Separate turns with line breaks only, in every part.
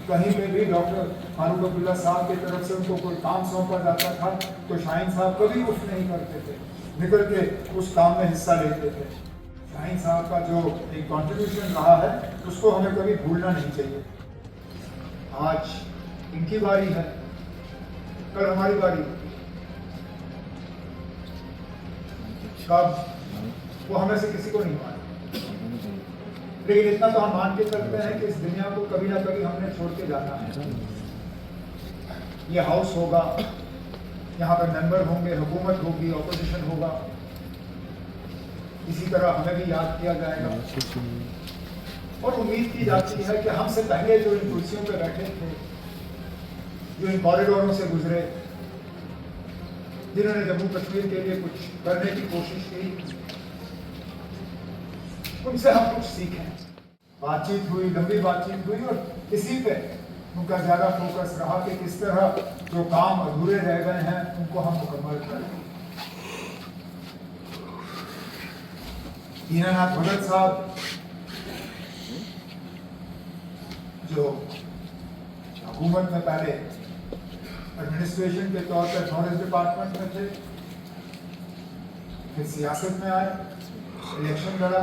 कहीं पे भी डॉक्टर फारूक अब्दुल्ला साहब की तरफ से उनको कोई काम सौंपा जाता था तो शाहीन साहब कभी उफ नहीं करते थे, निकल के उस काम में हिस्सा लेते थे। शाहीन साहब का जो एक कॉन्ट्रीब्यूशन रहा है उसको हमें कभी भूलना नहीं चाहिए। आज इनकी बारी है, कल हमारी बारी, कब वो हमें से किसी को नहीं माने, लेकिन इतना तो हम मान के चलते हैं कि इस दुनिया को कभी ना कभी हमने छोड़ के जाना है। ये हाउस होगा, यहाँ पर मेंबर होंगे, हुकूमत होगी, ऑपोजिशन होगा, इसी तरह हमें भी याद किया जाएगा और उम्मीद की जाती है कि हमसे पहले जो इन कुर्सियों पर बैठे थे, जो इन कॉरिडोरों से गुजरे, जिन्होंने जम्मू कश्मीर के लिए कुछ करने की कोशिश की, उनसे हम कुछ सीखें। बातचीत हुई, लंबी बातचीत हुई और इसी पे उनका ज़्यादा फोकस रहा कि किस तरह जो काम अधूरे रह गए हैं उनको हम मुकम्मल करें। दीनानाथ भगत साहब जो हुकूमत में पहले एडमिनिस्ट्रेशन के तौर पर फॉरेस्ट डिपार्टमेंट में थे, फिर सियासत में आए, इलेक्शन लड़ा,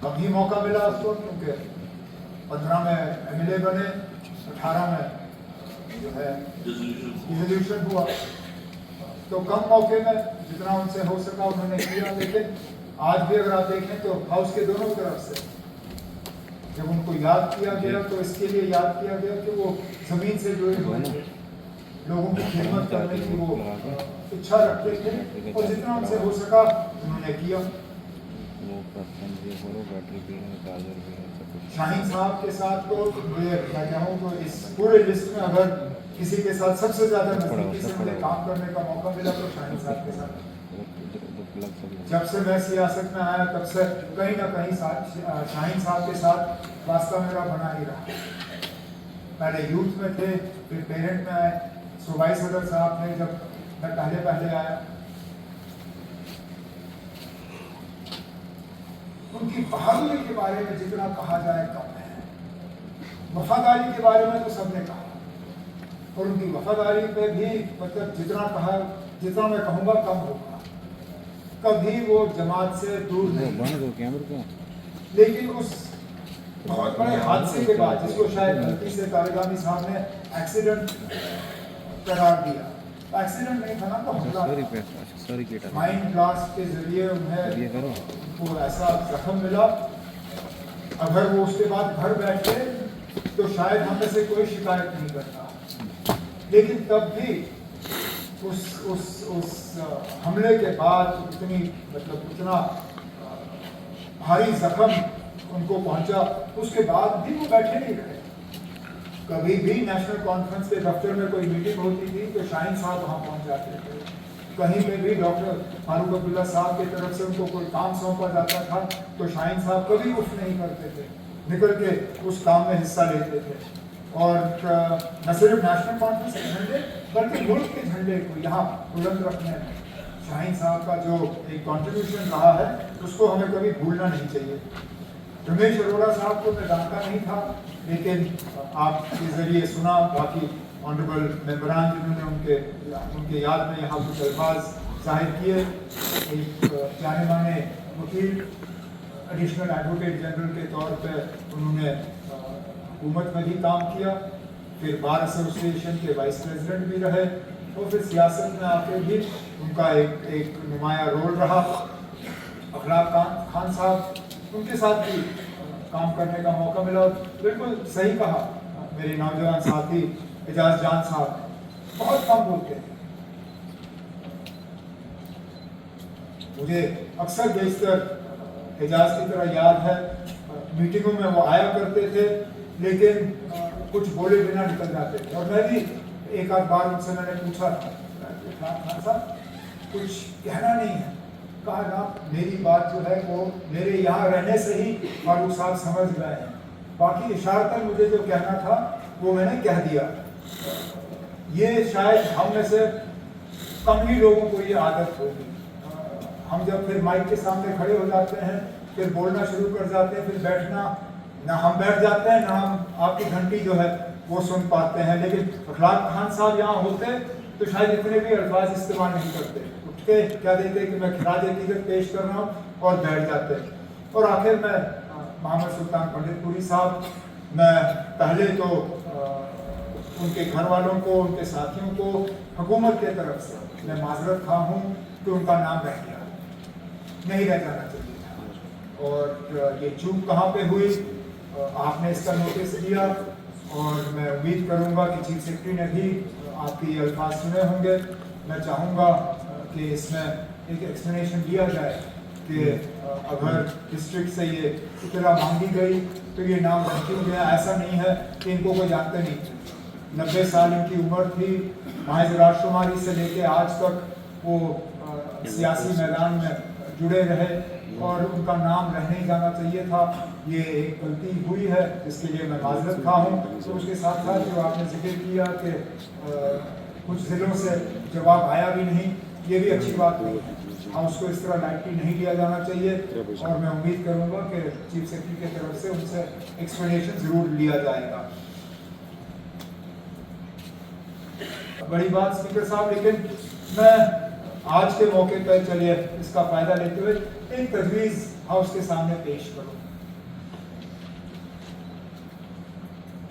कभी मौका मिला उसको, क्योंकि 15 में एमएलए बने, 18 में जो है रिजोल्यूशन हुआ, तो कम मौके में जितना उनसे हो सका उन्होंने किया। लेकिन आज भी अगर आप देखें तो हाउस के दोनों तरफ से जब उनको याद किया गया तो इसके लिए याद किया गया कि वो जमीन से जुड़े हुए थे, लोगों की खिदमत करने की वो इच्छा रखते थे और जितना उनसे हो सका उन्होंने किया। शाहीन साहब के साथ तो मैं कहूँ तो इस पूरे लिस्ट में अगर किसी के साथ सबसे ज्यादा नजदीकी से मुझे काम करने का मौका मिला तो शाहीन साहब के साथ। जब से मैं सियासत में आया तब से कहीं ना कहीं शाहीन साहब के साथ रास्ता मेरा बना ही रहा। पहले यूथ में थे, फिर पेरेंट में आए, सूबाई सदर साहब थे जब मैं पहले आया। उनकी बहादुरी के बारे में जितना कहा जाए कम है, वफादारी के बारे में तो सबने कहा और उनकी वफादारी पे भी मतलब जितना मैं कहूँगा कम होगा। कभी वो जमात से दूर नहीं, लेकिन उस बहुत बड़े हादसे के बाद जिसको शायद गलती से तारिगामी साहब ने एक्सीडेंट करार दिया, एक्सीडेंट नहीं था ना, तो हमला, माइंड ब्लास्ट के जरिए उन्हें वो ऐसा जख्म मिला। अगर वो उसके बाद घर बैठे तो शायद हम में से कोई शिकायत नहीं करता, लेकिन तब भी उस हमले के बाद इतना भारी जख्म उनको पहुंचा, उसके बाद भी वो बैठे नहीं रहे। कभी भी नेशनल कॉन्फ्रेंस के दफ्तर में कोई मीटिंग होती थी तो शाहीन साहब वहाँ पहुंच जाते थे। कहीं पे भी डॉक्टर फारूक अब्दुल्ला साहब की तरफ से उनको कोई काम सौंपा जाता था तो शाहीन साहब कभी उफ नहीं करते थे, निकल के उस काम में हिस्सा लेते थे। और न सिर्फ नेशनल कॉन्फ्रेंस के झंडे बल्कि मुल्क के झंडे को यहाँ बुलंद रखने में शाहीन साहब का जो एक कॉन्ट्रीब्यूशन रहा है उसको हमें कभी भूलना नहीं चाहिए। रमेश अरोड़ा साहब को मैं जानता नहीं था, लेकिन आपके जरिए सुना, बाकी ऑनरेबल मेंबरान जिन्होंने उनके याद में यहाँ कुछ अल्फाज जाहिर किए। एक जाने माने वकील, एडिशनल एडवोकेट जनरल के तौर पे उन्होंने हुकूमत में भी काम किया, फिर बार एसोसिएशन के वाइस प्रेसिडेंट भी रहे और फिर सियासत में आके भी उनका एक नुमाया रोल रहा। अखलाक खान साहब, उनके साथ भी काम करने का मौका मिला। बिल्कुल सही कहा मेरे नौजवान साथी एजाज जान साहब, बहुत कम बोलते हैं। मुझे अक्सर बेशतर एजाज की तरह याद है, मीटिंगों में वो आया करते थे लेकिन कुछ बोले बिना निकल जाते थे। और मैं भी एक आध बार उनसे मैंने पूछा खान साहब कुछ कहना नहीं है, कहा ना मेरी बात जो है वो मेरे यहाँ रहने से ही फारूक साहब समझ गए हैं, बाकी इशारतन मुझे जो कहना था वो मैंने कह दिया। ये शायद हम में से कम ही लोगों को ये आदत होगी। हम जब फिर माइक के सामने खड़े हो जाते हैं, फिर बोलना शुरू कर जाते हैं, फिर बैठना ना हम बैठ जाते हैं ना हम आपकी घंटी जो है वो सुन पाते हैं। लेकिन अखलाक खान साहब यहाँ होते तो शायद इतने भी अल्फाज इस्तेमाल नहीं करते, उठ के क्या देते कि मैं खिराज अकीदत पेश कर रहा हूँ और बैठ जाते। और आखिर में मोहम्मद सुल्तान पंडितपुरी साहब, मैं पहले तो उनके घर वालों को, उनके साथियों को हुकूमत के तरफ से मैं माजरत खा हूँ कि उनका नाम रह गया, नहीं रह जाना चाहिए था। और ये चूक कहाँ पे हुई, आपने इसका नोटिस लिया और मैं उम्मीद करूँगा कि चीफ सेक्रेटरी ने भी आपके ये अल्फाज सुने होंगे। मैं चाहूँगा कि इसमें एक एक्सप्लेनेशन दिया जाए कि अगर डिस्ट्रिक्ट से ये इतला मांगी गई तो ये नाम रख क्यों गया। ऐसा नहीं है कि इनको कोई जानते नहीं थे, 90 साल इनकी उम्र थी, महज राजकुमारी से लेके आज तक वो सियासी मैदान में जुड़े रहे और उनका नाम रहने ही जाना चाहिए था। ये एक गलती हुई है, इसके लिए मैं माजरत खा हूँ। तो उसके साथ साथ जो आपने जिक्र किया कि कुछ ज़िलों से जवाब आया भी नहीं, ये भी अच्छी बात नहीं है। हम उसको इस तरह लाइटली नहीं लिया जाना चाहिए और मैं उम्मीद करूँगा कि चीफ सेक्रेटरी की तरफ से उनसे एक्सप्लेनेशन ज़रूर लिया जाएगा। बड़ी बात स्पीकर साहब, लेकिन मैं आज के मौके पर चलिए इसका फायदा लेते हुए एक तजवीज़ हाउस के सामने पेश करूं।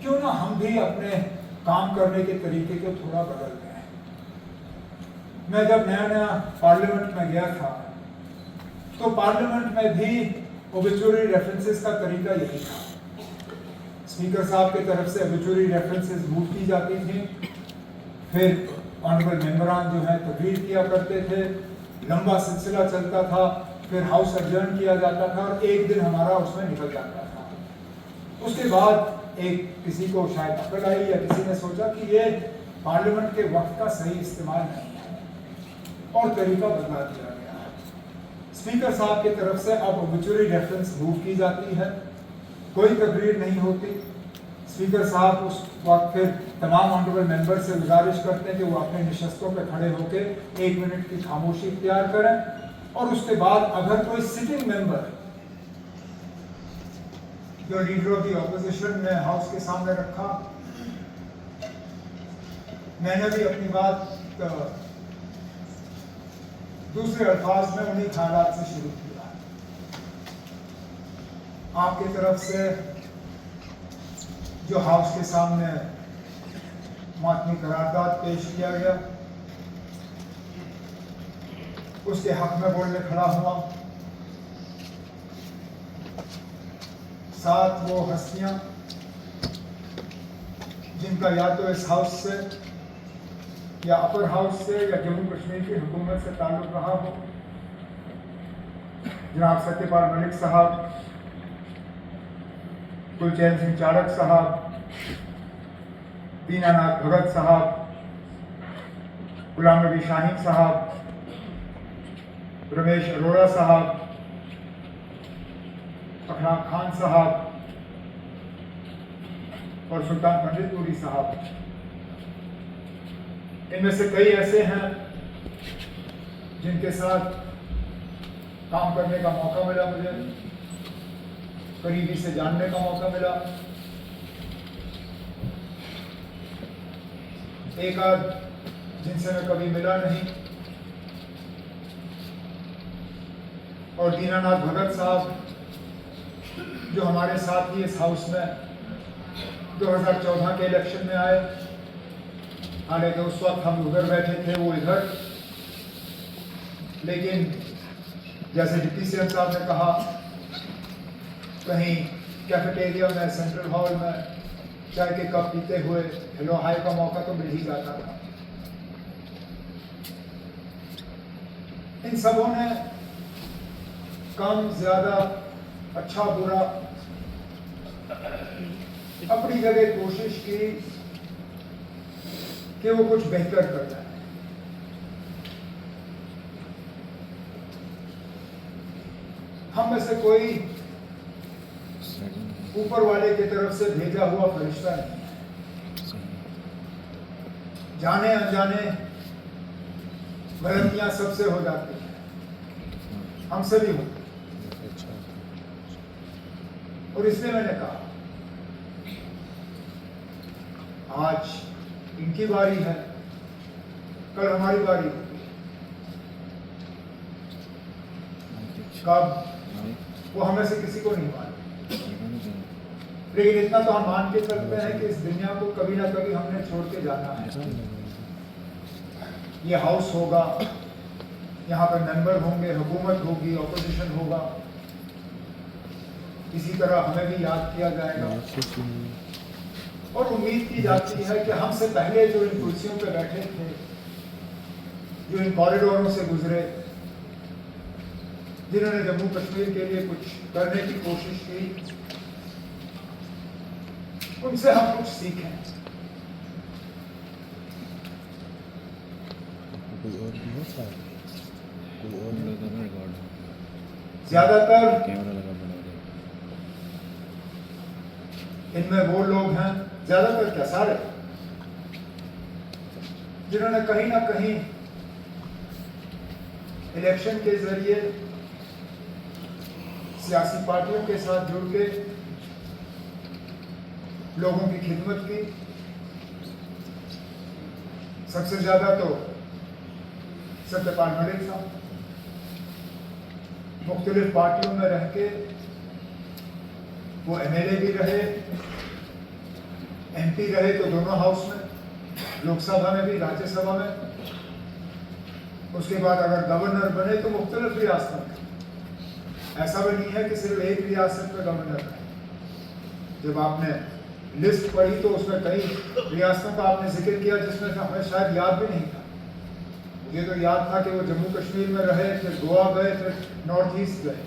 क्यों ना हम भी अपने काम करने के तरीके को थोड़ा बदल दें। मैं जब नया नया पार्लियामेंट में गया था तो पार्लियामेंट में भी ओबिचुरी रेफरेंसेस का तरीका यही था। स्पीकर साहब की तरफ से ओबिचुरी रेफरेंसेस मूव की जाती थी, फिर ऑनरेबल मेंबरान जो है तकरीर किया करते थे, लंबा सिलसिला चलता था, फिर हाउस एडजर्न किया जाता था और एक दिन हमारा उसमें निकल जाता था। उसके बाद एक किसी को शायद अकल आई या किसी ने सोचा कि ये पार्लियामेंट के वक्त का सही इस्तेमाल नहीं है और तरीका बदला दिया गया है। स्पीकर साहब की तरफ से अब ओबिचुरी रेफरेंस मूव की जाती है, कोई तकरीर नहीं होती। स्पीकर साहब उस वक्त फिर तमाम ऑनरेबल मेंबर से गुजारिश करते हैं कि वो अपने नशस्तों पर खड़े होकर 1 मिनट की खामोशी इख्तियार करें और उसके बाद अगर कोई सिटिंग मेंबर जो लीडर ऑफ द ऑपोजिशन ने हाउस के सामने रखा, मैंने भी अपनी बात दूसरे अल्फाज में उन्हीं ख्यालात से शुरू किया। आपकी तरफ से जो हाउस के सामने मातमी करारदाद पेश किया गया उसके हक में बोलने खड़ा हुआ। साथ वो हस्तियां जिनका या तो इस हाउस से या अपर हाउस से या जम्मू कश्मीर की हुकूमत से ताल्लुक रहा हो, जनाब सत्यपाल मलिक साहब, गुलचैन सिंह चाड़क साहब, दीनानाथ भगत साहब, गुलाम नबी शाहीन साहब, रमेश अरोड़ा साहब, अखलाक खान साहब और सुल्तान पंडितपुरी साहब। इनमें से कई ऐसे हैं जिनके साथ काम करने का मौका मिला, मुझे करीबी से जानने का मौका मिला। एक आध जिनसे मैं कभी मिला नहीं, और दीनानाथ भगत साहब जो हमारे साथ ही इस हाउस में 2014 के इलेक्शन में आए, हालांकि उस वक्त हम उधर बैठे थे, वो इधर, लेकिन जैसे डिप्टी सीएम साहब ने कहा, कहीं कैफेटेरिया में, सेंट्रल हॉल में चाय के कप पीते हुए हेलो हाय का मौका तो मिल ही जाता था। इन सबों ने कम ज्यादा, अच्छा बुरा, अपनी जगह कोशिश की कि वो कुछ बेहतर कर जाए। हम में से कोई ऊपर वाले की तरफ से भेजा हुआ फरिश्ता नहीं है। जाने अनजाने गलतियां सबसे हो जाती हैं, हमसे भी होती। और इसलिए मैंने कहा आज इनकी बारी है, कल हमारी बारी होगी। कब वो हमें से किसी को नहीं मालूम, लेकिन इतना तो हम मान के चलते हैं कि इस दुनिया को कभी ना कभी हमने छोड़ के जाना है। ये हाउस होगा, यहाँ पर मेंबर होंगे, हुकूमत होगी, ऑपोजिशन होगा, इसी तरह हमें भी याद किया जाएगा। और उम्मीद की जाती है कि हमसे पहले जो इन कुर्सियों पर बैठे थे, जो इन कॉरिडोरों से गुजरे, जिन्होंने जम्मू कश्मीर के लिए कुछ करने की कोशिश की, उनसे हम कुछ सीखें। ज्यादातर इनमें वो लोग हैं, ज्यादातर क्या सारे, जिन्होंने कहीं ना कहीं इलेक्शन के जरिए सियासी पार्टियों के साथ जुड़ के लोगों की खिदमत की। सबसे ज्यादा तो सत्यपाल मलिक साहब मुख्तलिफ पार्टियों में रह के वो एमएलए भी रहे, एमपी रहे तो दोनों हाउस में, लोकसभा में भी, राज्यसभा में। उसके बाद अगर गवर्नर बने तो मुख्तलिफ रियासतों में, ऐसा भी नहीं है कि सिर्फ एक रियासत में गवर्नर है। जब आपने लिस्ट पढ़ी तो उसमें कई रियासतों का आपने जिक्र किया जिसमें हमें शायद याद भी नहीं था। मुझे तो याद था कि वो जम्मू कश्मीर में रहे, फिर गोवा गए, फिर नॉर्थ ईस्ट गए।